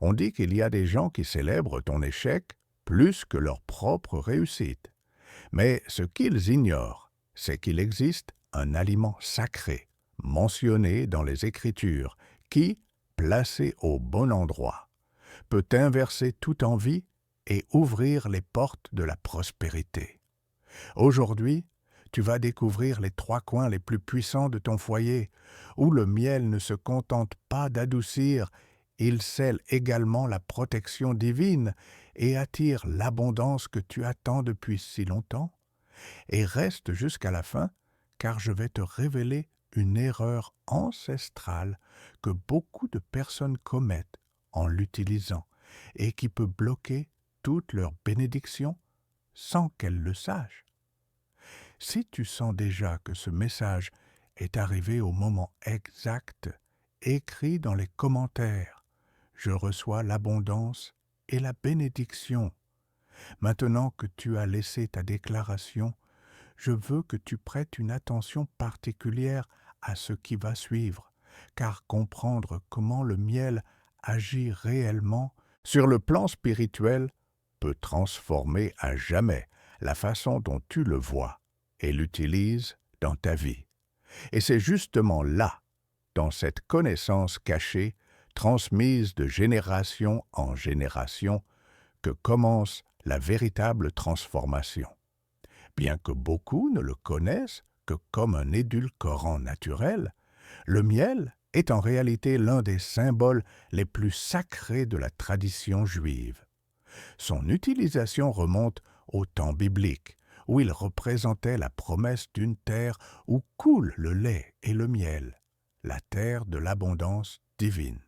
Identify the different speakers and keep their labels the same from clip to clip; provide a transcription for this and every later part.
Speaker 1: On dit qu'il y a des gens qui célèbrent ton échec plus que leur propre réussite. Mais ce qu'ils ignorent, c'est qu'il existe un aliment sacré, mentionné dans les Écritures, qui, placé au bon endroit, peut inverser toute envie et ouvrir les portes de la prospérité. Aujourd'hui, tu vas découvrir les 3 coins les plus puissants de ton foyer, où le miel ne se contente pas d'adoucir, il scelle également la protection divine et attire l'abondance que tu attends depuis si longtemps. Et reste jusqu'à la fin, car je vais te révéler une erreur ancestrale que beaucoup de personnes commettent en l'utilisant et qui peut bloquer toute leur bénédiction sans qu'elles le sachent. Si tu sens déjà que ce message est arrivé au moment exact, écris dans les commentaires. Je reçois l'abondance et la bénédiction. Maintenant que tu as laissé ta déclaration, je veux que tu prêtes une attention particulière à ce qui va suivre, car comprendre comment le miel agit réellement sur le plan spirituel peut transformer à jamais la façon dont tu le vois et l'utilises dans ta vie. Et c'est justement là, dans cette connaissance cachée, transmise de génération en génération, que commence la véritable transformation. Bien que beaucoup ne le connaissent que comme un édulcorant naturel, le miel est en réalité l'un des symboles les plus sacrés de la tradition juive. Son utilisation remonte au temps biblique, où il représentait la promesse d'une terre où coule le lait et le miel, la terre de l'abondance divine.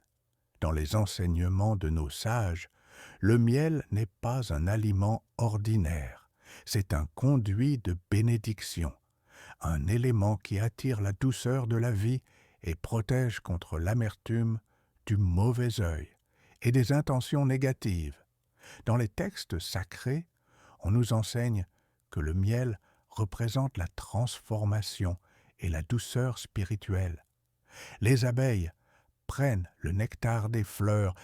Speaker 1: Dans les enseignements de nos sages, le miel n'est pas un aliment ordinaire, c'est un conduit de bénédiction, un élément qui attire la douceur de la vie et protège contre l'amertume, du mauvais œil et des intentions négatives. Dans les textes sacrés, on nous enseigne que le miel représente la transformation et la douceur spirituelle. Les abeilles prennent le nectar des fleurs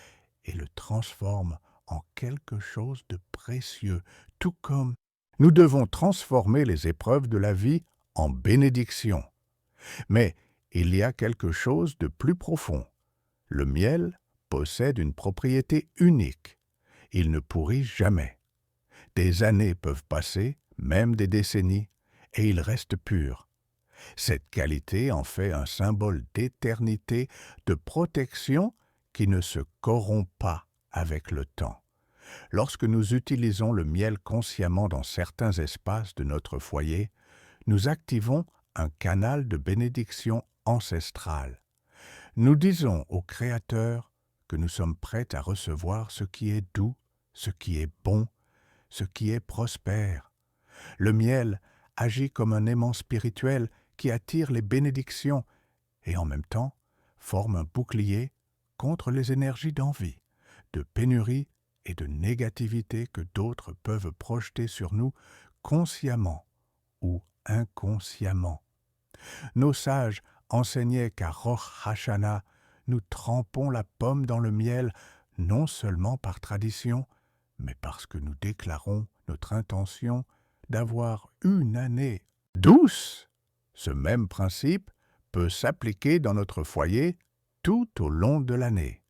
Speaker 1: et le transforment en quelque chose de précieux, tout comme nous devons transformer les épreuves de la vie en bénédiction. Mais il y a quelque chose de plus profond. Le miel possède une propriété unique. Il ne pourrit jamais. Des années peuvent passer, même des décennies, et il reste pur. Cette qualité en fait un symbole d'éternité, de protection qui ne se corrompt pas avec le temps. Lorsque nous utilisons le miel consciemment dans certains espaces de notre foyer, nous activons un canal de bénédiction ancestrale. Nous disons au Créateur que nous sommes prêts à recevoir ce qui est doux, ce qui est bon, ce qui est prospère. Le miel agit comme un aimant spirituel qui attire les bénédictions et en même temps forme un bouclier contre les énergies d'envie, de pénurie et de négativité que d'autres peuvent projeter sur nous consciemment ou inconsciemment. Nos sages enseignaient qu'à Rosh Hashanah, nous trempons la pomme dans le miel non seulement par tradition, mais parce que nous déclarons notre intention d'avoir une année douce. Ce même principe peut s'appliquer dans notre foyer tout au long de l'année.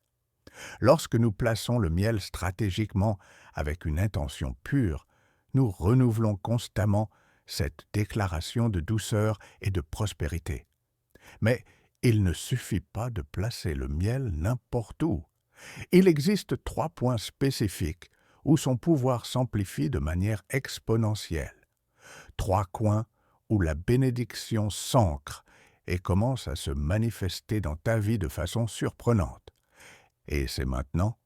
Speaker 1: Lorsque nous plaçons le miel stratégiquement avec une intention pure, nous renouvelons constamment cette déclaration de douceur et de prospérité. Mais il ne suffit pas de placer le miel n'importe où. Il existe 3 points spécifiques où son pouvoir s'amplifie de manière exponentielle. 3 coins où la bénédiction s'ancre et commence à se manifester dans ta vie de façon surprenante. Et c'est maintenant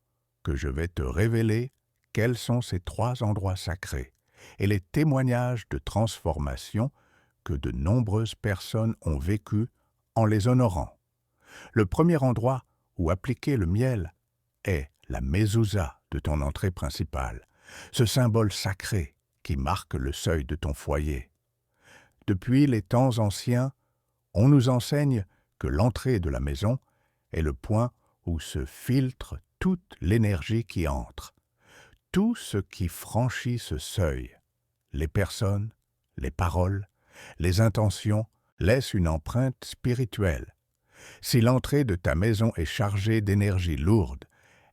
Speaker 1: que je vais te révéler quels sont ces 3 endroits sacrés et les témoignages de transformation que de nombreuses personnes ont vécu en les honorant. Le premier endroit où appliquer le miel est la mezouza de ton entrée principale, ce symbole sacré qui marque le seuil de ton foyer. Depuis les temps anciens, on nous enseigne que l'entrée de la maison est le point où se filtre toute l'énergie qui entre. Tout ce qui franchit ce seuil, les personnes, les paroles, les intentions, laisse une empreinte spirituelle. Si l'entrée de ta maison est chargée d'énergie lourde,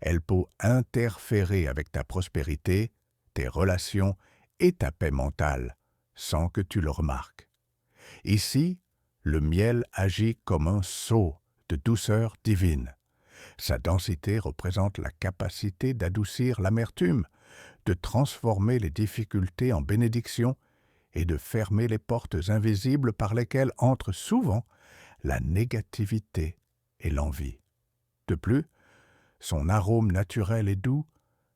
Speaker 1: elle peut interférer avec ta prospérité, tes relations et ta paix mentale, sans que tu le remarques. Ici, le miel agit comme un sceau de douceur divine. Sa densité représente la capacité d'adoucir l'amertume, de transformer les difficultés en bénédictions et de fermer les portes invisibles par lesquelles entrent souvent la négativité et l'envie. De plus, son arôme naturel et doux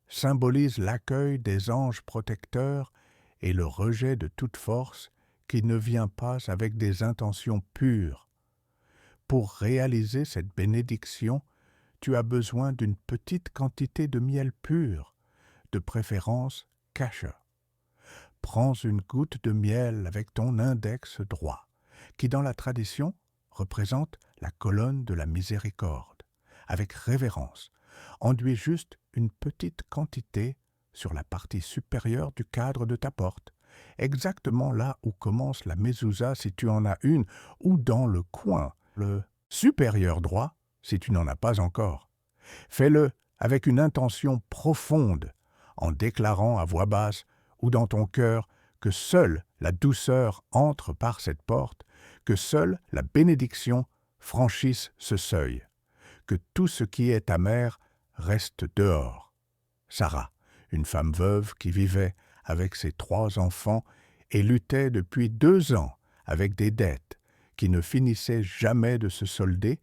Speaker 1: symbolise l'accueil des anges protecteurs et le rejet de toute force qui ne vient pas avec des intentions pures. Pour réaliser cette bénédiction, tu as besoin d'une petite quantité de miel pur, de préférence kasher. Prends une goutte de miel avec ton index droit, qui dans la tradition représente la colonne de la miséricorde. Avec révérence, enduis juste une petite quantité sur la partie supérieure du cadre de ta porte, exactement là où commence la mezouza si tu en as une, ou dans le coin, le supérieur droit si tu n'en as pas encore. Fais-le avec une intention profonde, en déclarant à voix basse ou dans ton cœur que seule la douceur entre par cette porte, que seule la bénédiction franchisse ce seuil, que tout ce qui est amer reste dehors. Sarah, une femme veuve qui vivait avec ses 3 enfants et luttait depuis 2 ans avec des dettes qui ne finissaient jamais de se solder,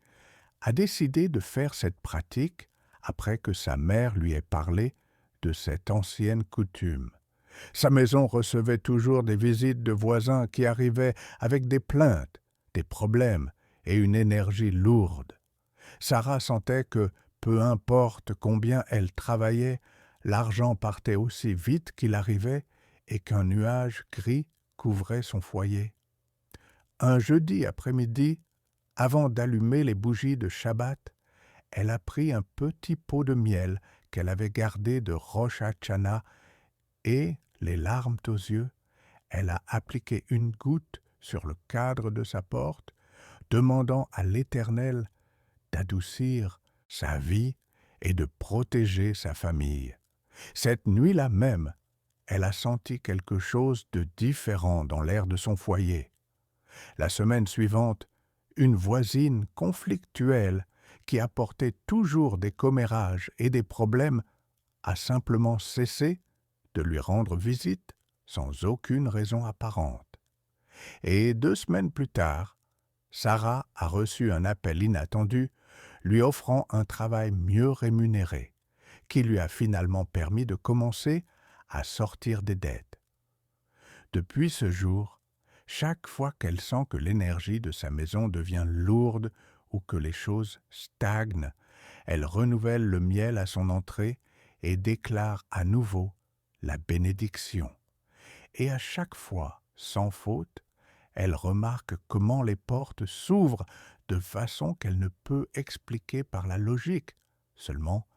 Speaker 1: a décidé de faire cette pratique après que sa mère lui ait parlé de cette ancienne coutume. Sa maison recevait toujours des visites de voisins qui arrivaient avec des plaintes, des problèmes et une énergie lourde. Sarah sentait que, peu importe combien elle travaillait, l'argent partait aussi vite qu'il arrivait et qu'un nuage gris couvrait son foyer. Un jeudi après-midi, avant d'allumer les bougies de Shabbat, elle a pris un petit pot de miel qu'elle avait gardé de Rosh Hashanah et, les larmes aux yeux, elle a appliqué une goutte sur le cadre de sa porte, demandant à l'Éternel d'adoucir sa vie et de protéger sa famille. Cette nuit-là même, elle a senti quelque chose de différent dans l'air de son foyer. La semaine suivante, une voisine conflictuelle qui apportait toujours des commérages et des problèmes a simplement cessé de lui rendre visite sans aucune raison apparente. Et 2 semaines plus tard, Sarah a reçu un appel inattendu lui offrant un travail mieux rémunéré, qui lui a finalement permis de commencer à sortir des dettes. Depuis ce jour, chaque fois qu'elle sent que l'énergie de sa maison devient lourde ou que les choses stagnent, elle renouvelle le miel à son entrée et déclare à nouveau la bénédiction. Et à chaque fois, sans faute, elle remarque comment les portes s'ouvrent de façon qu'elle ne peut expliquer par la logique, seulement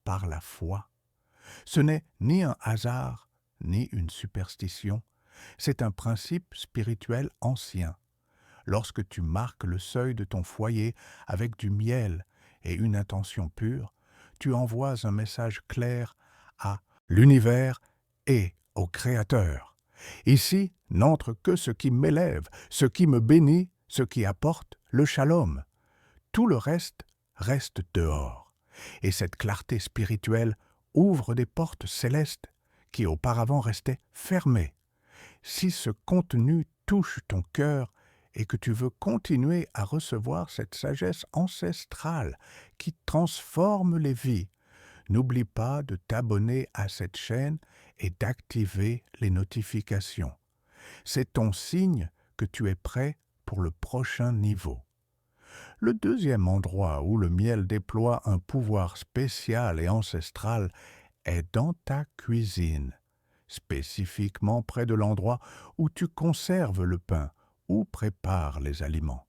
Speaker 1: par la foi. Ce n'est ni un hasard, ni une superstition, c'est un principe spirituel ancien. Lorsque tu marques le seuil de ton foyer avec du miel et une intention pure, tu envoies un message clair à l'univers et au Créateur. Ici n'entre que ce qui m'élève, ce qui me bénit, ce qui apporte le shalom. Tout le reste reste dehors. Et cette clarté spirituelle ouvre des portes célestes qui auparavant restaient fermées. Si ce contenu touche ton cœur et que tu veux continuer à recevoir cette sagesse ancestrale qui transforme les vies, n'oublie pas de t'abonner à cette chaîne et d'activer les notifications. C'est ton signe que tu es prêt pour le prochain niveau. Le deuxième endroit où le miel déploie un pouvoir spécial et ancestral est dans ta cuisine, spécifiquement près de l'endroit où tu conserves le pain ou prépares les aliments.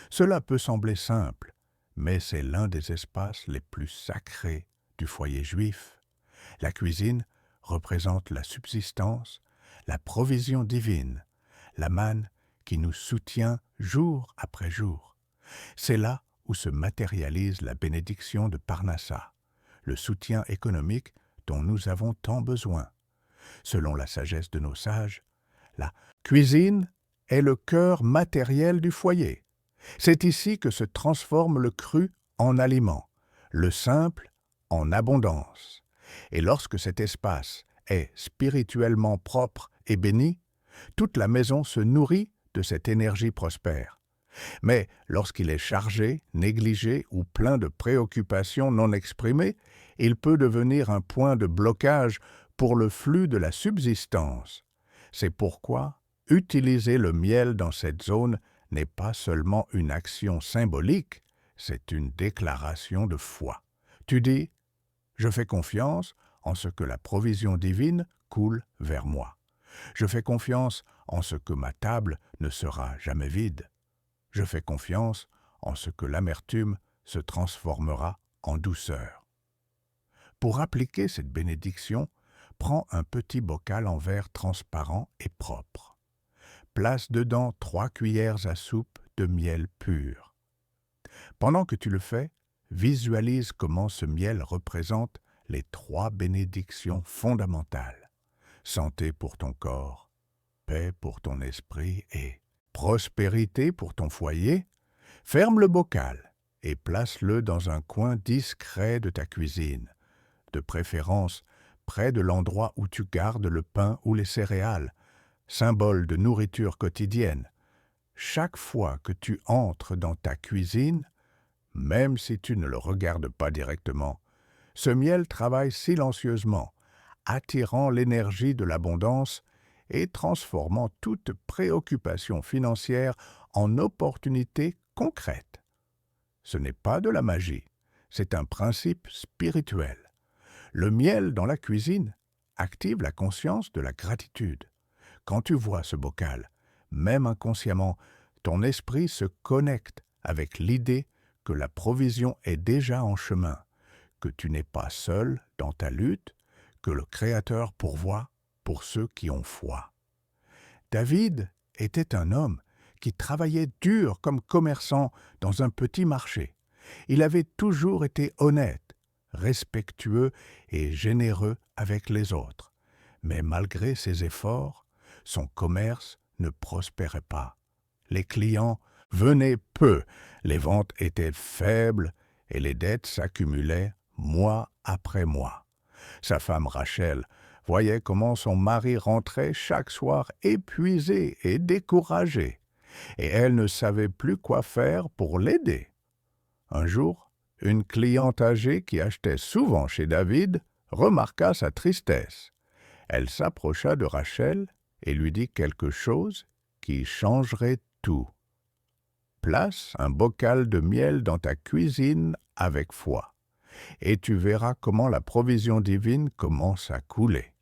Speaker 1: Cela peut sembler simple, mais c'est l'un des espaces les plus sacrés du foyer juif. La cuisine représente la subsistance, la provision divine, la manne qui nous soutient jour après jour. C'est là où se matérialise la bénédiction de Parnassa, le soutien économique dont nous avons tant besoin. Selon la sagesse de nos sages, la cuisine est le cœur matériel du foyer. C'est ici que se transforme le cru en aliment, le simple en abondance. Et lorsque cet espace est spirituellement propre et béni, toute la maison se nourrit de cette énergie prospère. Mais lorsqu'il est chargé, négligé ou plein de préoccupations non exprimées, il peut devenir un point de blocage pour le flux de la subsistance. C'est pourquoi utiliser le miel dans cette zone n'est pas seulement une action symbolique, c'est une déclaration de foi. Tu dis « Je fais confiance en ce que la provision divine coule vers moi. Je fais confiance en ce que ma table ne sera jamais vide. Je fais confiance en ce que l'amertume se transformera en douceur. » Pour appliquer cette bénédiction, prends un petit bocal en verre transparent et propre. Place dedans 3 cuillères à soupe de miel pur. Pendant que tu le fais, visualise comment ce miel représente les 3 bénédictions fondamentales. Santé pour ton corps, paix pour ton esprit et prospérité pour ton foyer. Ferme le bocal et place-le dans un coin discret de ta cuisine, de préférence près de l'endroit où tu gardes le pain ou les céréales, symbole de nourriture quotidienne. Chaque fois que tu entres dans ta cuisine, même si tu ne le regardes pas directement, ce miel travaille silencieusement, attirant l'énergie de l'abondance et transformant toute préoccupation financière en opportunité concrète. Ce n'est pas de la magie, c'est un principe spirituel. Le miel dans la cuisine active la conscience de la gratitude. Quand tu vois ce bocal, même inconsciemment, ton esprit se connecte avec l'idée que la provision est déjà en chemin, que tu n'es pas seul dans ta lutte, que le Créateur pourvoit pour ceux qui ont foi. David était un homme qui travaillait dur comme commerçant dans un petit marché. Il avait toujours été honnête, respectueux et généreux avec les autres. Mais malgré ses efforts, son commerce ne prospérait pas. Les clients venaient peu, les ventes étaient faibles et les dettes s'accumulaient mois après mois. Sa femme Rachel voyait comment son mari rentrait chaque soir épuisé et découragé, et elle ne savait plus quoi faire pour l'aider. Un jour, une cliente âgée qui achetait souvent chez David remarqua sa tristesse. Elle s'approcha de Rachel et lui dit quelque chose qui changerait tout. « Place un bocal de miel dans ta cuisine avec foi, et tu verras comment la provision divine commence à couler. »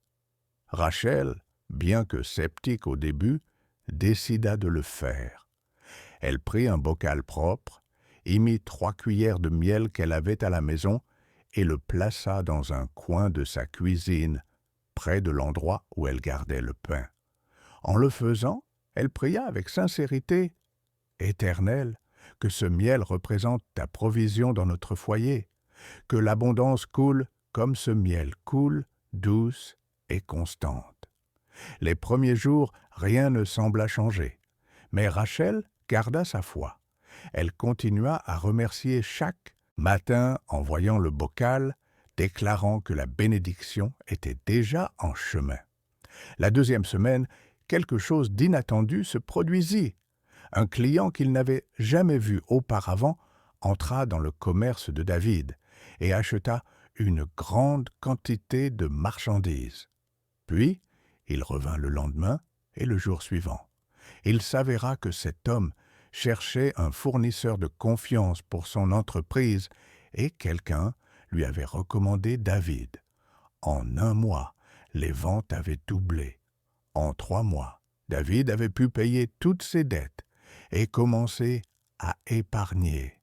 Speaker 1: Rachel, bien que sceptique au début, décida de le faire. Elle prit un bocal propre, y mit 3 cuillères de miel qu'elle avait à la maison et le plaça dans un coin de sa cuisine, près de l'endroit où elle gardait le pain. En le faisant, elle pria avec sincérité « Éternel, que ce miel représente ta provision dans notre foyer, que l'abondance coule comme ce miel coule, douce et constante. » Les premiers jours, rien ne sembla changer, mais Rachel garda sa foi. Elle continua à remercier chaque matin en voyant le bocal, déclarant que la bénédiction était déjà en chemin. La 2e semaine, quelque chose d'inattendu se produisit. Un client qu'il n'avait jamais vu auparavant entra dans le commerce de David et acheta une grande quantité de marchandises. Puis, il revint le lendemain et le jour suivant. Il s'avéra que cet homme cherchait un fournisseur de confiance pour son entreprise et quelqu'un lui avait recommandé David. En 1 mois, les ventes avaient doublé. En 3 mois, David avait pu payer toutes ses dettes et commencer à épargner.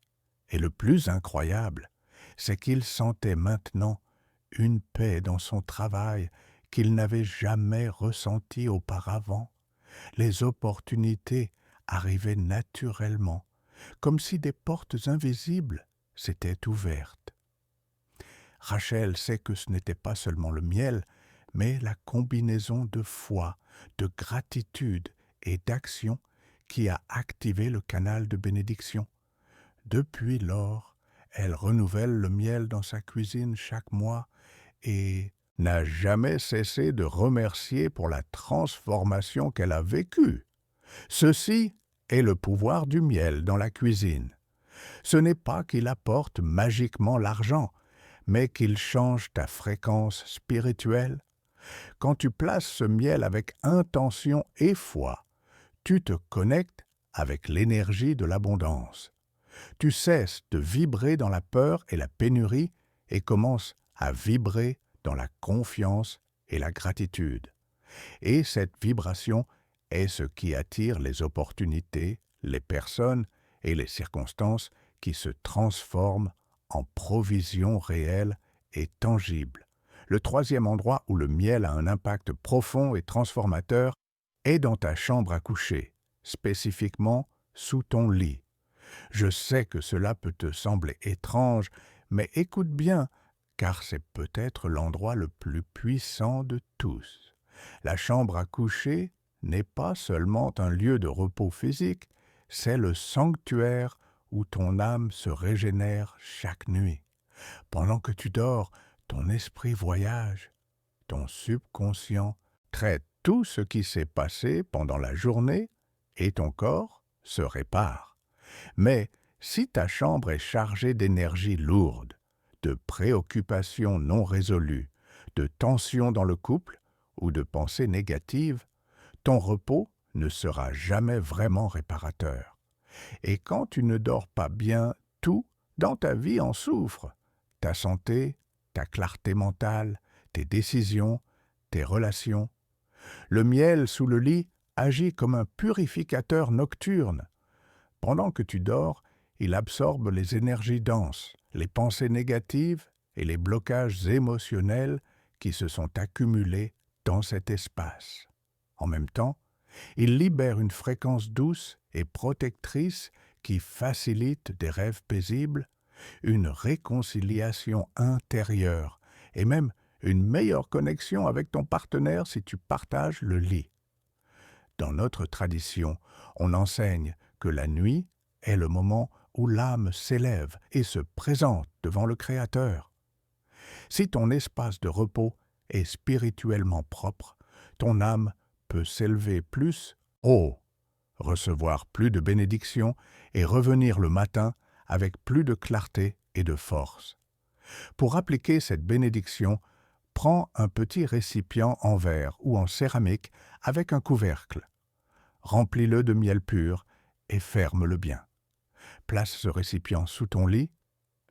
Speaker 1: Et le plus incroyable, c'est qu'il sentait maintenant une paix dans son travail qu'il n'avait jamais ressentie auparavant. Les opportunités arrivaient naturellement, comme si des portes invisibles s'étaient ouvertes. Rachel sait que ce n'était pas seulement le miel, mais la combinaison de foi, de gratitude et d'action qui a activé le canal de bénédiction. Depuis lors, elle renouvelle le miel dans sa cuisine chaque mois et n'a jamais cessé de remercier pour la transformation qu'elle a vécue. Ceci est le pouvoir du miel dans la cuisine. Ce n'est pas qu'il apporte magiquement l'argent, mais qu'il change ta fréquence spirituelle. Quand tu places ce miel avec intention et foi, tu te connectes avec l'énergie de l'abondance. Tu cesses de vibrer dans la peur et la pénurie et commences à vibrer dans la confiance et la gratitude. Et cette vibration est ce qui attire les opportunités, les personnes et les circonstances qui se transforment en provisions réelles et tangibles. Le troisième endroit où le miel a un impact profond et transformateur est dans ta chambre à coucher, spécifiquement sous ton lit. Je sais que cela peut te sembler étrange, mais écoute bien, car c'est peut-être l'endroit le plus puissant de tous. La chambre à coucher n'est pas seulement un lieu de repos physique, c'est le sanctuaire où ton âme se régénère chaque nuit. Pendant que tu dors, ton esprit voyage, ton subconscient traite tout ce qui s'est passé pendant la journée et ton corps se répare. Mais si ta chambre est chargée d'énergie lourde, de préoccupations non résolues, de tensions dans le couple ou de pensées négatives, ton repos ne sera jamais vraiment réparateur. Et quand tu ne dors pas bien, tout dans ta vie en souffre. Ta santé, ta clarté mentale, tes décisions, tes relations. Le miel sous le lit agit comme un purificateur nocturne. Pendant que tu dors, il absorbe les énergies denses, les pensées négatives et les blocages émotionnels qui se sont accumulés dans cet espace. En même temps, il libère une fréquence douce et protectrice qui facilite des rêves paisibles, une réconciliation intérieure et même une meilleure connexion avec ton partenaire si tu partages le lit. Dans notre tradition, on enseigne que la nuit est le moment où l'âme s'élève et se présente devant le Créateur. Si ton espace de repos est spirituellement propre, ton âme peut s'élever plus haut, recevoir plus de bénédictions et revenir le matin avec plus de clarté et de force. Pour appliquer cette bénédiction, prends un petit récipient en verre ou en céramique avec un couvercle. Remplis-le de miel pur et ferme-le bien. Place ce récipient sous ton lit,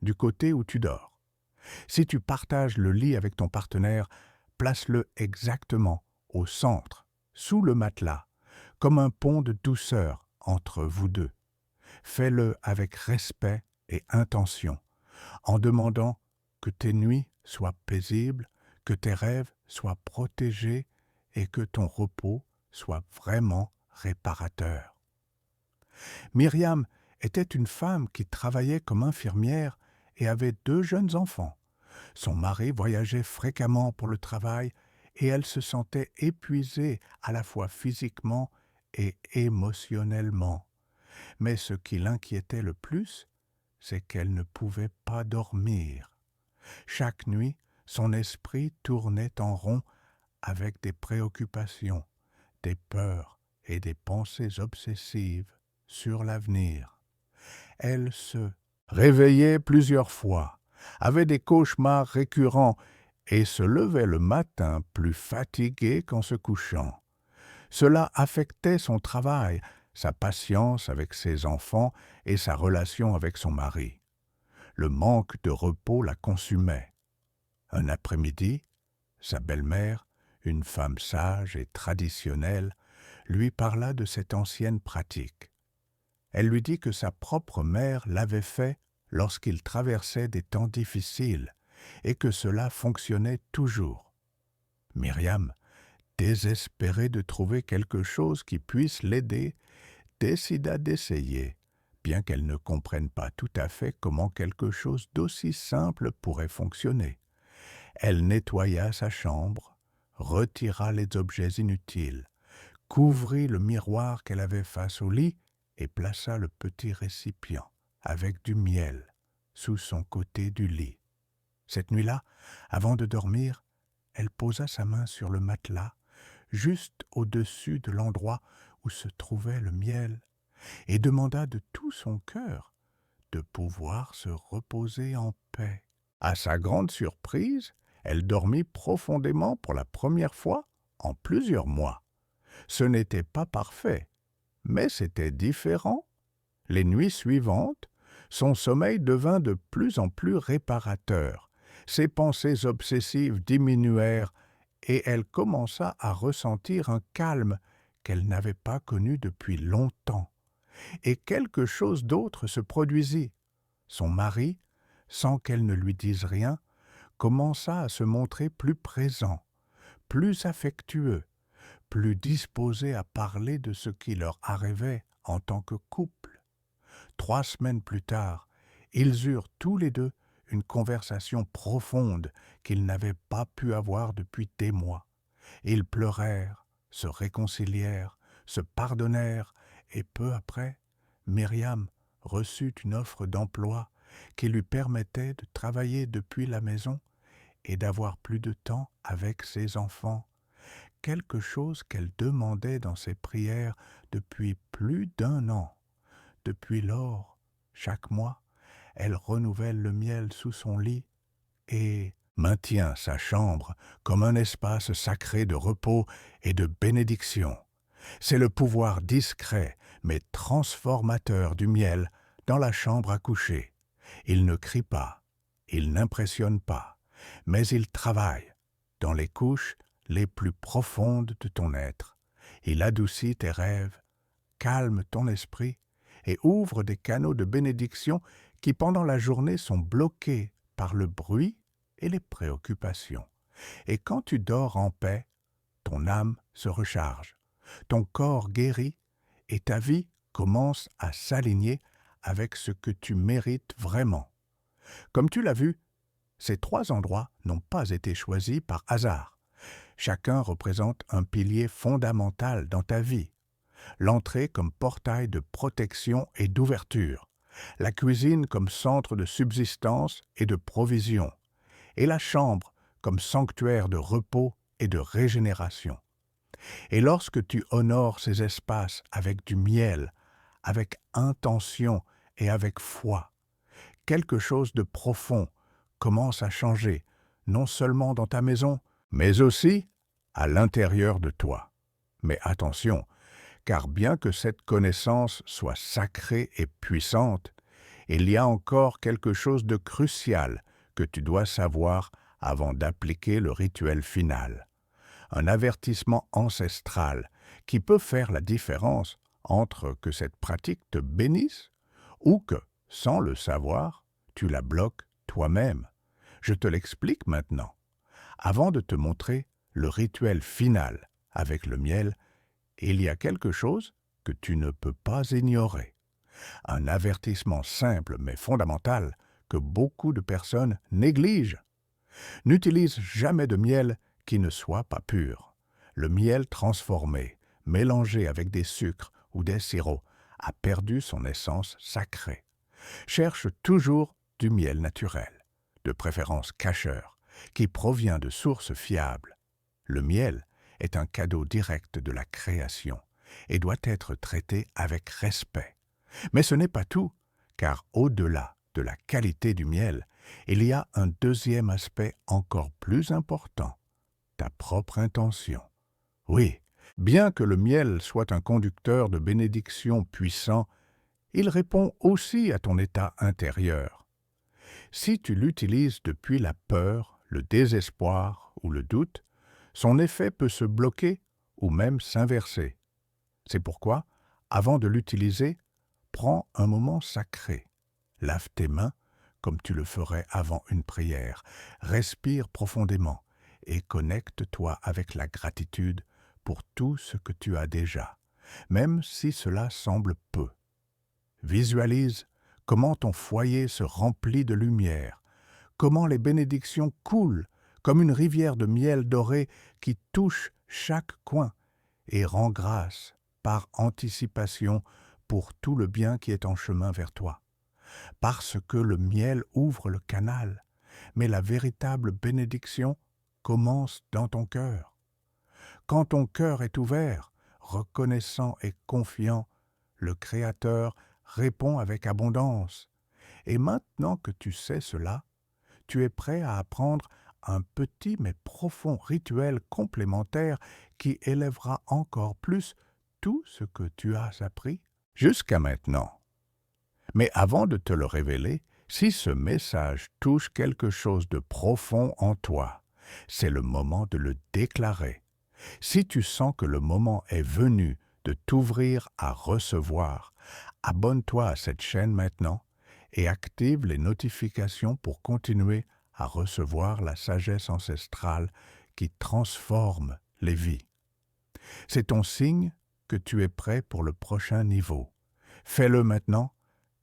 Speaker 1: du côté où tu dors. Si tu partages le lit avec ton partenaire, place-le exactement au centre, sous le matelas, comme un pont de douceur entre vous deux. Fais-le avec respect et intention, en demandant que tes nuits soient paisibles, que tes rêves soient protégés et que ton repos soit vraiment réparateur. Myriam était une femme qui travaillait comme infirmière et avait 2 jeunes enfants. Son mari voyageait fréquemment pour le travail et elle se sentait épuisée à la fois physiquement et émotionnellement. Mais ce qui l'inquiétait le plus, c'est qu'elle ne pouvait pas dormir. Chaque nuit, son esprit tournait en rond avec des préoccupations, des peurs et des pensées obsessives sur l'avenir. Elle se réveillait plusieurs fois, avait des cauchemars récurrents et se levait le matin plus fatiguée qu'en se couchant. Cela affectait son travail, sa patience avec ses enfants et sa relation avec son mari. Le manque de repos la consumait. Un après-midi, sa belle-mère, une femme sage et traditionnelle, lui parla de cette ancienne pratique. Elle lui dit que sa propre mère l'avait fait lorsqu'il traversait des temps difficiles et que cela fonctionnait toujours. Myriam, désespérée de trouver quelque chose qui puisse l'aider, décida d'essayer, bien qu'elle ne comprenne pas tout à fait comment quelque chose d'aussi simple pourrait fonctionner. Elle nettoya sa chambre, retira les objets inutiles, couvrit le miroir qu'elle avait face au lit et plaça le petit récipient avec du miel sous son côté du lit. Cette nuit-là, avant de dormir, elle posa sa main sur le matelas, juste au-dessus de l'endroit où se trouvait le miel, et demanda de tout son cœur de pouvoir se reposer en paix. À sa grande surprise, elle dormit profondément pour la première fois en plusieurs mois. Ce n'était pas parfait, mais c'était différent. Les nuits suivantes, son sommeil devint de plus en plus réparateur. Ses pensées obsessives diminuèrent et elle commença à ressentir un calme qu'elle n'avait pas connu depuis longtemps. Et quelque chose d'autre se produisit. Son mari, sans qu'elle ne lui dise rien, commença à se montrer plus présent, plus affectueux, plus disposé à parler de ce qui leur arrivait en tant que couple. 3 semaines plus tard, ils eurent tous les deux une conversation profonde qu'ils n'avaient pas pu avoir depuis des mois. Ils pleurèrent, se réconcilièrent, se pardonnèrent, et peu après, Myriam reçut une offre d'emploi qui lui permettait de travailler depuis la maison et d'avoir plus de temps avec ses enfants, quelque chose qu'elle demandait dans ses prières depuis plus d'1 an. Depuis lors, chaque mois, elle renouvelle le miel sous son lit et maintient sa chambre comme un espace sacré de repos et de bénédiction. C'est le pouvoir discret mais transformateur du miel dans la chambre à coucher. Il ne crie pas, il n'impressionne pas, mais il travaille dans les couches les plus profondes de ton être. Il adoucit tes rêves, calme ton esprit et ouvre des canaux de bénédiction qui pendant la journée sont bloqués par le bruit et les préoccupations. Et quand tu dors en paix, ton âme se recharge, ton corps guérit et ta vie commence à s'aligner avec ce que tu mérites vraiment. Comme tu l'as vu, ces 3 endroits n'ont pas été choisis par hasard. Chacun représente un pilier fondamental dans ta vie. L'entrée comme portail de protection et d'ouverture, la cuisine comme centre de subsistance et de provision, et la chambre comme sanctuaire de repos et de régénération. Et lorsque tu honores ces espaces avec du miel, avec intention et avec foi, quelque chose de profond commence à changer, non seulement dans ta maison, mais aussi à l'intérieur de toi. Mais attention, car bien que cette connaissance soit sacrée et puissante, il y a encore quelque chose de crucial que tu dois savoir avant d'appliquer le rituel final. Un avertissement ancestral qui peut faire la différence entre que cette pratique te bénisse ou que, sans le savoir, tu la bloques toi-même. Je te l'explique maintenant. Avant de te montrer le rituel final avec le miel, il y a quelque chose que tu ne peux pas ignorer. Un avertissement simple mais fondamental que beaucoup de personnes négligent. N'utilise jamais de miel qui ne soit pas pur. Le miel transformé, mélangé avec des sucres ou des sirops, a perdu son essence sacrée. Cherche toujours du miel naturel, de préférence cacheur, qui provient de sources fiables. Le miel est un cadeau direct de la création et doit être traité avec respect. Mais ce n'est pas tout, car au-delà de la qualité du miel, il y a un deuxième aspect encore plus important, ta propre intention. Oui, bien que le miel soit un conducteur de bénédiction puissant, il répond aussi à ton état intérieur. Si tu l'utilises depuis la peur, le désespoir ou le doute, son effet peut se bloquer ou même s'inverser. C'est pourquoi, avant de l'utiliser, prends un moment sacré. Lave tes mains comme tu le ferais avant une prière. Respire profondément et connecte-toi avec la gratitude pour tout ce que tu as déjà, même si cela semble peu. Visualise comment ton foyer se remplit de lumière, comment les bénédictions coulent comme une rivière de miel doré qui touche chaque coin et rend grâce par anticipation pour tout le bien qui est en chemin vers toi. Parce que le miel ouvre le canal, mais la véritable bénédiction commence dans ton cœur. Quand ton cœur est ouvert, reconnaissant et confiant, le Créateur répond avec abondance. Et maintenant que tu sais cela, tu es prêt à apprendre un petit mais profond rituel complémentaire qui élèvera encore plus tout ce que tu as appris jusqu'à maintenant. Mais avant de te le révéler, si ce message touche quelque chose de profond en toi, c'est le moment de le déclarer. Si tu sens que le moment est venu de t'ouvrir à recevoir, abonne-toi à cette chaîne maintenant et active les notifications pour continuer à recevoir la sagesse ancestrale qui transforme les vies. C'est ton signe que tu es prêt pour le prochain niveau. Fais-le maintenant,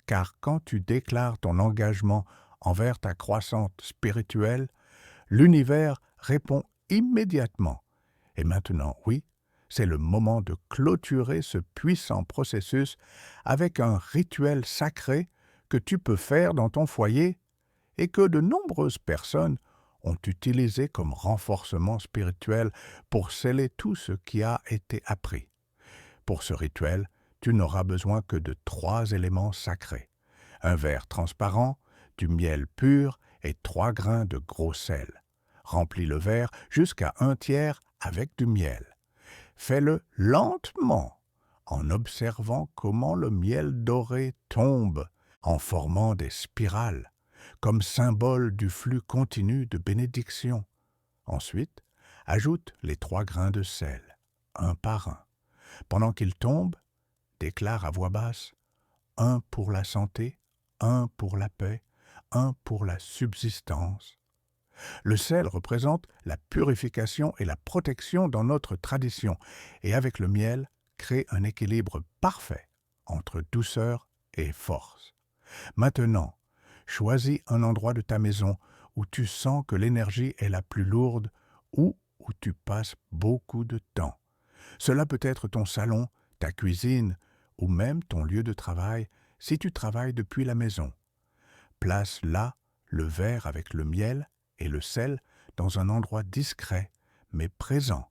Speaker 1: car quand tu déclares ton engagement envers ta croissance spirituelle, l'univers répond immédiatement. Et maintenant, oui, c'est le moment de clôturer ce puissant processus avec un rituel sacré que tu peux faire dans ton foyer et que de nombreuses personnes ont utilisé comme renforcement spirituel pour sceller tout ce qui a été appris. Pour ce rituel, tu n'auras besoin que de 3 éléments sacrés: un verre transparent, du miel pur et 3 grains de gros sel. Remplis le verre jusqu'à 1/3 avec du miel. Fais-le lentement, en observant comment le miel doré tombe en formant des spirales, comme symbole du flux continu de bénédiction. Ensuite, ajoute les 3 grains de sel, un par un. Pendant qu'ils tombent, déclare à voix basse: un pour la santé, un pour la paix, un pour la subsistance. Le sel représente la purification et la protection dans notre tradition, et avec le miel, crée un équilibre parfait entre douceur et force. Maintenant, choisis un endroit de ta maison où tu sens que l'énergie est la plus lourde ou où tu passes beaucoup de temps. Cela peut être ton salon, ta cuisine ou même ton lieu de travail si tu travailles depuis la maison. Place là le verre avec le miel et le sel dans un endroit discret mais présent.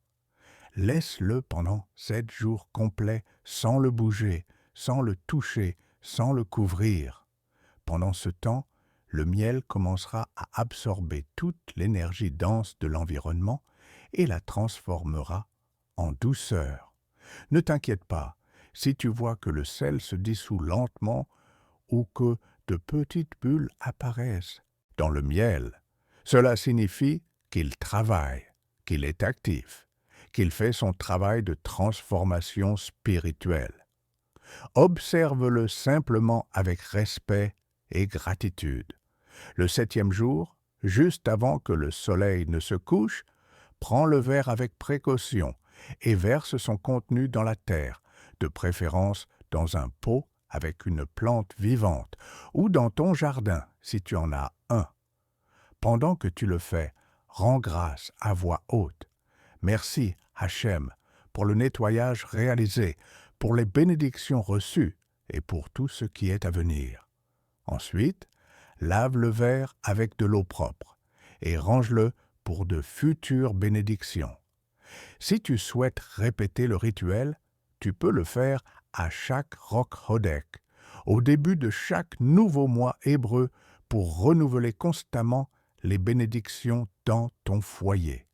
Speaker 1: Laisse-le pendant 7 jours complets sans le bouger, sans le toucher, sans le couvrir. Pendant ce temps, le miel commencera à absorber toute l'énergie dense de l'environnement et la transformera en douceur. Ne t'inquiète pas, si tu vois que le sel se dissout lentement ou que de petites bulles apparaissent dans le miel, cela signifie qu'il travaille, qu'il est actif, qu'il fait son travail de transformation spirituelle. Observe-le simplement avec respect et gratitude. Le 7e jour, juste avant que le soleil ne se couche, prends le verre avec précaution et verse son contenu dans la terre, de préférence dans un pot avec une plante vivante ou dans ton jardin si tu en as un. Pendant que tu le fais, rends grâce à voix haute. Merci, Hachem, pour le nettoyage réalisé, pour les bénédictions reçues et pour tout ce qui est à venir. Ensuite, lave le verre avec de l'eau propre et range-le pour de futures bénédictions. Si tu souhaites répéter le rituel, tu peux le faire à chaque Roch Hodek, au début de chaque nouveau mois hébreu pour renouveler constamment les bénédictions dans ton foyer.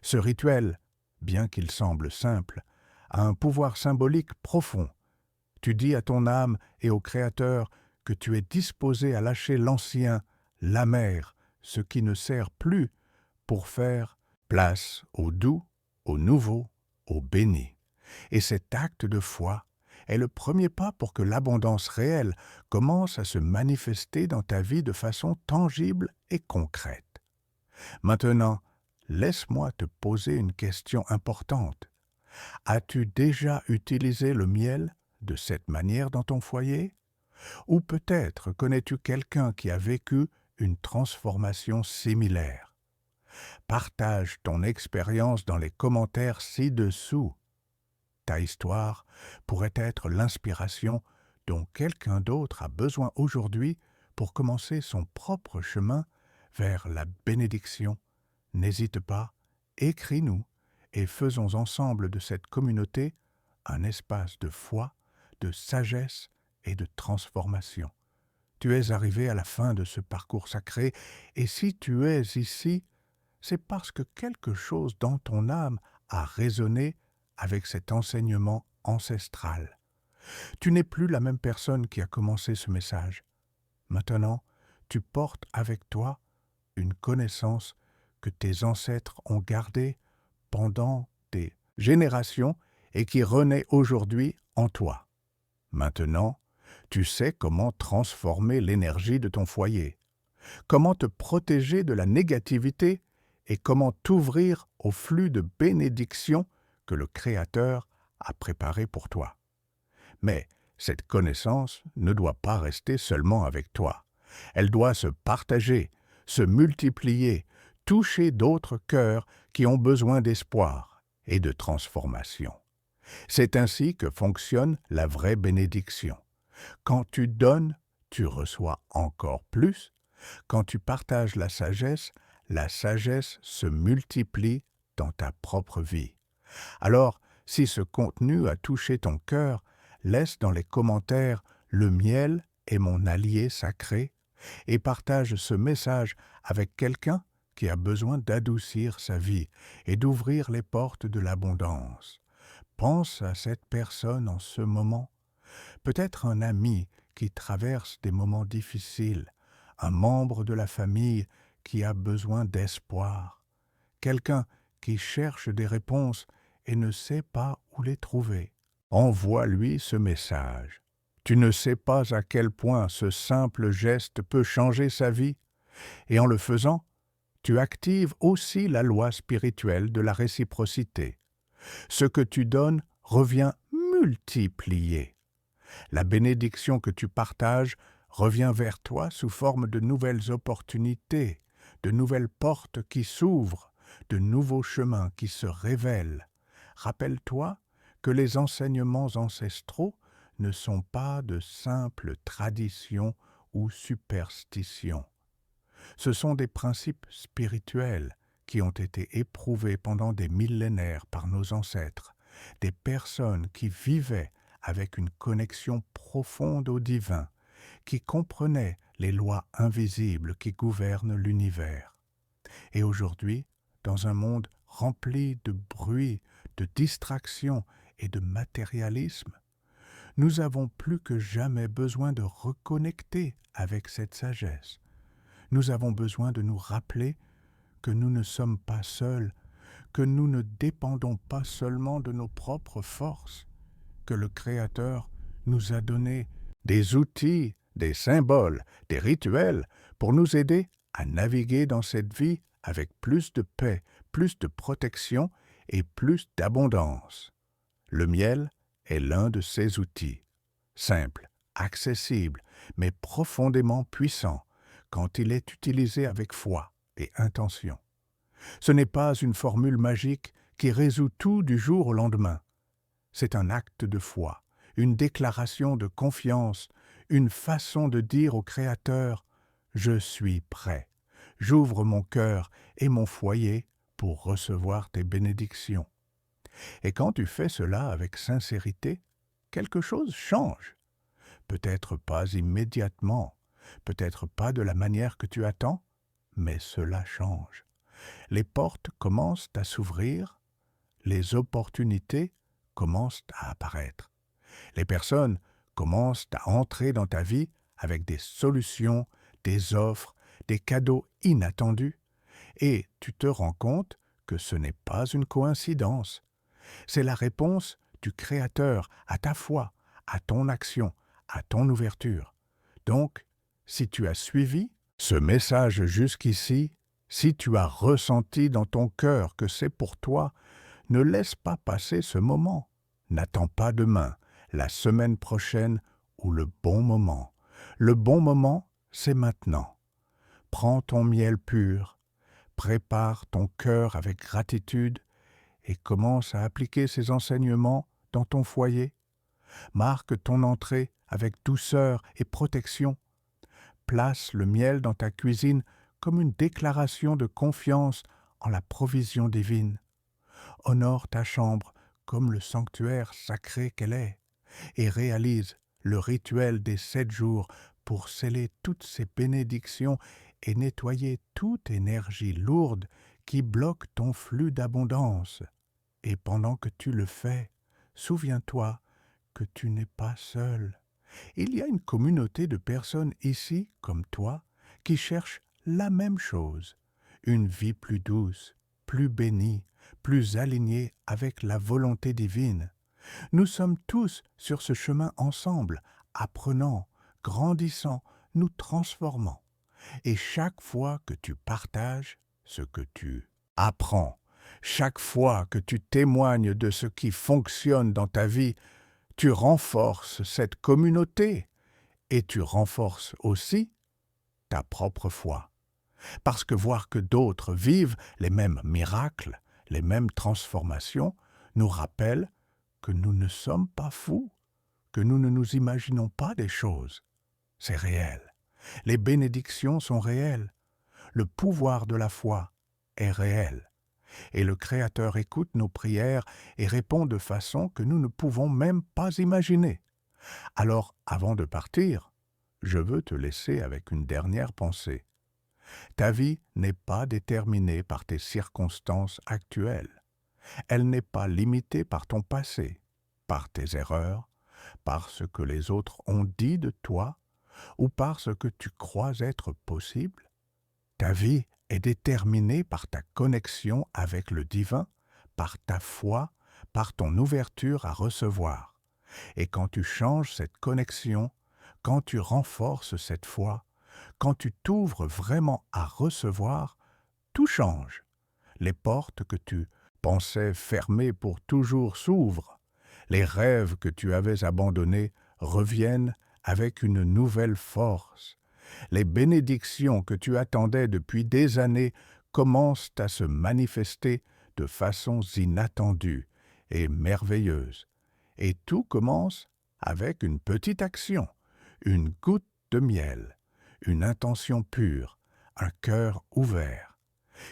Speaker 1: Ce rituel, bien qu'il semble simple, a un pouvoir symbolique profond. Tu dis à ton âme et au Créateur que tu es disposé à lâcher l'ancien, l'amer, ce qui ne sert plus, pour faire place au doux, au nouveau, au béni. Et cet acte de foi est le premier pas pour que l'abondance réelle commence à se manifester dans ta vie de façon tangible et concrète. Maintenant, laisse-moi te poser une question importante. As-tu déjà utilisé le miel de cette manière dans ton foyer? Ou peut-être connais-tu quelqu'un qui a vécu une transformation similaire? Partage ton expérience dans les commentaires ci-dessous. Ta histoire pourrait être l'inspiration dont quelqu'un d'autre a besoin aujourd'hui pour commencer son propre chemin vers la bénédiction. N'hésite pas, écris-nous et faisons ensemble de cette communauté un espace de foi, de sagesse et de transformation. Tu es arrivé à la fin de ce parcours sacré et si tu es ici, c'est parce que quelque chose dans ton âme a résonné avec cet enseignement ancestral. Tu n'es plus la même personne qui a commencé ce message. Maintenant, tu portes avec toi une connaissance que tes ancêtres ont gardée pendant des générations et qui renaît aujourd'hui en toi. Maintenant, tu sais comment transformer l'énergie de ton foyer, comment te protéger de la négativité et comment t'ouvrir au flux de bénédictions que le Créateur a préparé pour toi. Mais cette connaissance ne doit pas rester seulement avec toi. Elle doit se partager, se multiplier, toucher d'autres cœurs qui ont besoin d'espoir et de transformation. C'est ainsi que fonctionne la vraie bénédiction. Quand tu donnes, tu reçois encore plus. Quand tu partages la sagesse se multiplie dans ta propre vie. Alors, si ce contenu a touché ton cœur, laisse dans les commentaires « Le miel est mon allié sacré » et partage ce message avec quelqu'un qui a besoin d'adoucir sa vie et d'ouvrir les portes de l'abondance. Pense à cette personne en ce moment. Peut-être un ami qui traverse des moments difficiles, un membre de la famille qui a besoin d'espoir, quelqu'un qui cherche des réponses et ne sait pas où les trouver. Envoie-lui ce message. Tu ne sais pas à quel point ce simple geste peut changer sa vie, et en le faisant, tu actives aussi la loi spirituelle de la réciprocité. Ce que tu donnes revient multiplié. La bénédiction que tu partages revient vers toi sous forme de nouvelles opportunités, de nouvelles portes qui s'ouvrent, de nouveaux chemins qui se révèlent. Rappelle-toi que les enseignements ancestraux ne sont pas de simples traditions ou superstitions. Ce sont des principes spirituels qui ont été éprouvés pendant des millénaires par nos ancêtres, des personnes qui vivaient avec une connexion profonde au divin, qui comprenaient les lois invisibles qui gouvernent l'univers. Et aujourd'hui, dans un monde rempli de bruit, de distractions et de matérialisme, nous avons plus que jamais besoin de reconnecter avec cette sagesse. Nous avons besoin de nous rappeler que nous ne sommes pas seuls, que nous ne dépendons pas seulement de nos propres forces, que le Créateur nous a donné des outils, des symboles, des rituels pour nous aider à naviguer dans cette vie avec plus de paix, plus de protection et plus d'abondance. Le miel est l'un de ces outils, simple, accessible, mais profondément puissant quand il est utilisé avec foi et intention. Ce n'est pas une formule magique qui résout tout du jour au lendemain. C'est un acte de foi, une déclaration de confiance, une façon de dire au Créateur « Je suis prêt, j'ouvre mon cœur et mon foyer pour recevoir tes bénédictions. » Et quand tu fais cela avec sincérité, quelque chose change. Peut-être pas immédiatement, peut-être pas de la manière que tu attends, mais cela change. Les portes commencent à s'ouvrir, les opportunités commencent à apparaître. Les personnes commencent à entrer dans ta vie avec des solutions, des offres, des cadeaux inattendus, et tu te rends compte que ce n'est pas une coïncidence. C'est la réponse du Créateur à ta foi, à ton action, à ton ouverture. Donc, si tu as suivi ce message jusqu'ici, si tu as ressenti dans ton cœur que c'est pour toi, ne laisse pas passer ce moment. N'attends pas demain, la semaine prochaine ou le bon moment. Le bon moment, c'est maintenant. Prends ton miel pur, prépare ton cœur avec gratitude et commence à appliquer ces enseignements dans ton foyer. Marque ton entrée avec douceur et protection. Place le miel dans ta cuisine comme une déclaration de confiance en la provision divine. Honore ta chambre comme le sanctuaire sacré qu'elle est et réalise le rituel des 7 jours pour sceller toutes ces bénédictions et nettoyer toute énergie lourde qui bloque ton flux d'abondance. Et pendant que tu le fais, souviens-toi que tu n'es pas seul. Il y a une communauté de personnes ici, comme toi, qui cherchent la même chose, une vie plus douce, plus bénie, plus alignée avec la volonté divine. Nous sommes tous sur ce chemin ensemble, apprenant, grandissant, nous transformant. Et chaque fois que tu partages ce que tu apprends, chaque fois que tu témoignes de ce qui fonctionne dans ta vie, tu renforces cette communauté et tu renforces aussi ta propre foi. Parce que voir que d'autres vivent les mêmes miracles, les mêmes transformations, nous rappelle que nous ne sommes pas fous, que nous ne nous imaginons pas des choses. C'est réel. Les bénédictions sont réelles. Le pouvoir de la foi est réel. Et le Créateur écoute nos prières et répond de façon que nous ne pouvons même pas imaginer. Alors, avant de partir, je veux te laisser avec une dernière pensée. Ta vie n'est pas déterminée par tes circonstances actuelles. Elle n'est pas limitée par ton passé, par tes erreurs, par ce que les autres ont dit de toi ou par ce que tu crois être possible. Ta vie est déterminée par ta connexion avec le divin, par ta foi, par ton ouverture à recevoir. Et quand tu changes cette connexion, quand tu renforces cette foi, quand tu t'ouvres vraiment à recevoir, tout change. Les portes que tu pensais fermées pour toujours s'ouvrent. Les rêves que tu avais abandonnés reviennent avec une nouvelle force. Les bénédictions que tu attendais depuis des années commencent à se manifester de façons inattendues et merveilleuses. Et tout commence avec une petite action, une goutte de miel, une intention pure, un cœur ouvert.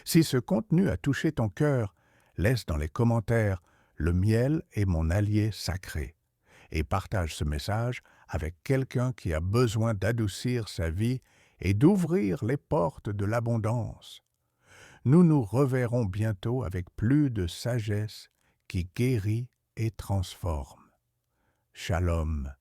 Speaker 1: Si ce contenu a touché ton cœur, laisse dans les commentaires « Le miel est mon allié sacré » et partage ce message avec quelqu'un qui a besoin d'adoucir sa vie et d'ouvrir les portes de l'abondance. Nous nous reverrons bientôt avec plus de sagesse qui guérit et transforme. Shalom.